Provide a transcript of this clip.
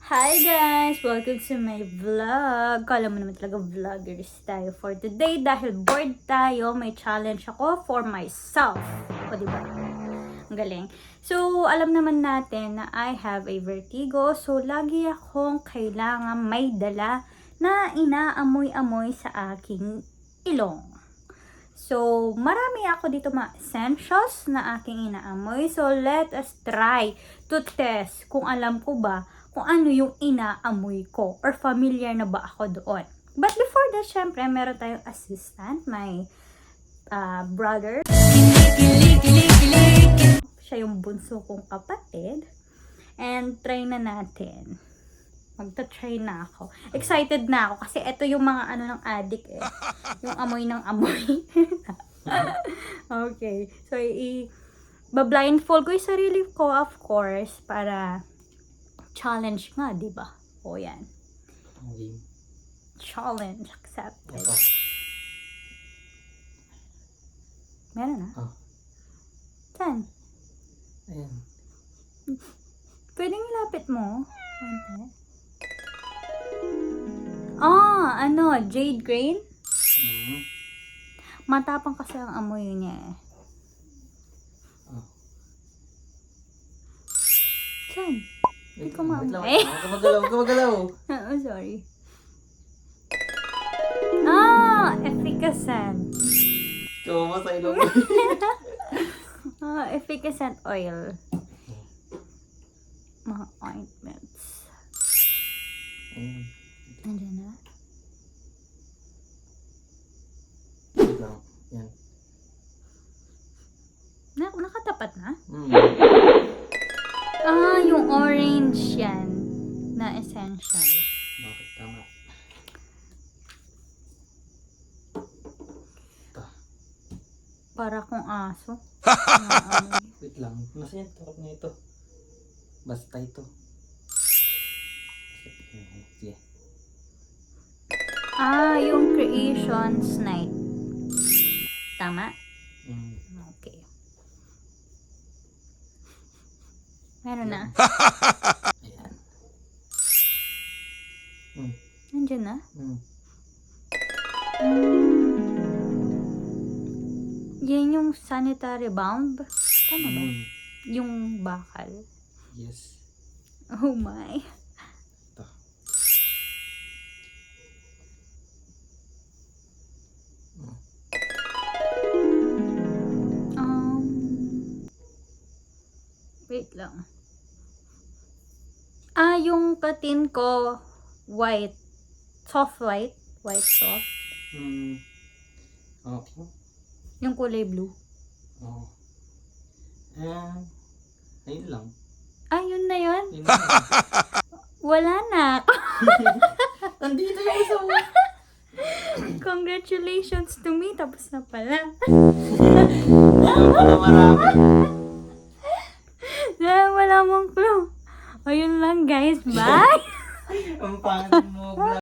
Hi guys! Welcome to my vlog. Kala mo naman talaga vloggers tayo for today dahil bored tayo. May challenge ako for myself. O diba? Ang galing. So, alam naman natin na I have a vertigo. So, lagi akong kailangan may dala na inaamoy-amoy sa aking ilong. So, marami ako dito mga essentials na aking inaamoy. So, let us try to test kung alam ko ba kung ano yung inaamoy ko or familiar na ba ako doon. But before that, syempre, meron tayong assistant, my brother. Siya yung bunso kong kapatid. And try na natin. Magta-try na ako. Excited na ako kasi ito yung mga ano ng addict eh. Yung amoy ng amoy. Okay. So, i-blindfold ko yung sarili ko, of course, para challenge nga, di ba? O yan. Okay. Challenge accepted. Ito. Meron na? Oh. Saan? Ayan. Pwedeng ilapit mo. Konti. Ano? Jade grain? Mm-hmm. Matapang kasi ang amoy niya eh. Oh. Saan? Hindi ko Wait lang, maamoy. Huwag ka magalaw. Oh, sorry. Efficacent. Tuma sa ilong. Efficacent oil. Mga ointments. Nandiyan na? Wait lang. Yan. Nakatapat na? Mm. Yung orange yan na essential. Bakit? Tama. Ito. Para kung aso. Wait lang. Nasa yan? Tarap na ito. Basta ito. Sige. Yung Creations Night. Tama? Mm. Okay. Meron na? Ayan. Mm. Nandiyan na? Mm. Yan yung sanitary bomb? Tama ba? Mm. Yung bakal. Yes. Oh my. Ito. Wait lang. Yung patin ko, white. Soft white. White soft. Mm. Okay. Yung kulay blue. Oh. Ayun lang. Yun na yun? Yun lang. Wala na. Nandito yung isa mo. Congratulations to me. Tapos na pala. Ayun pala marami. Wala mong clue. Ayun lang guys. Bye! Ang pangit mo.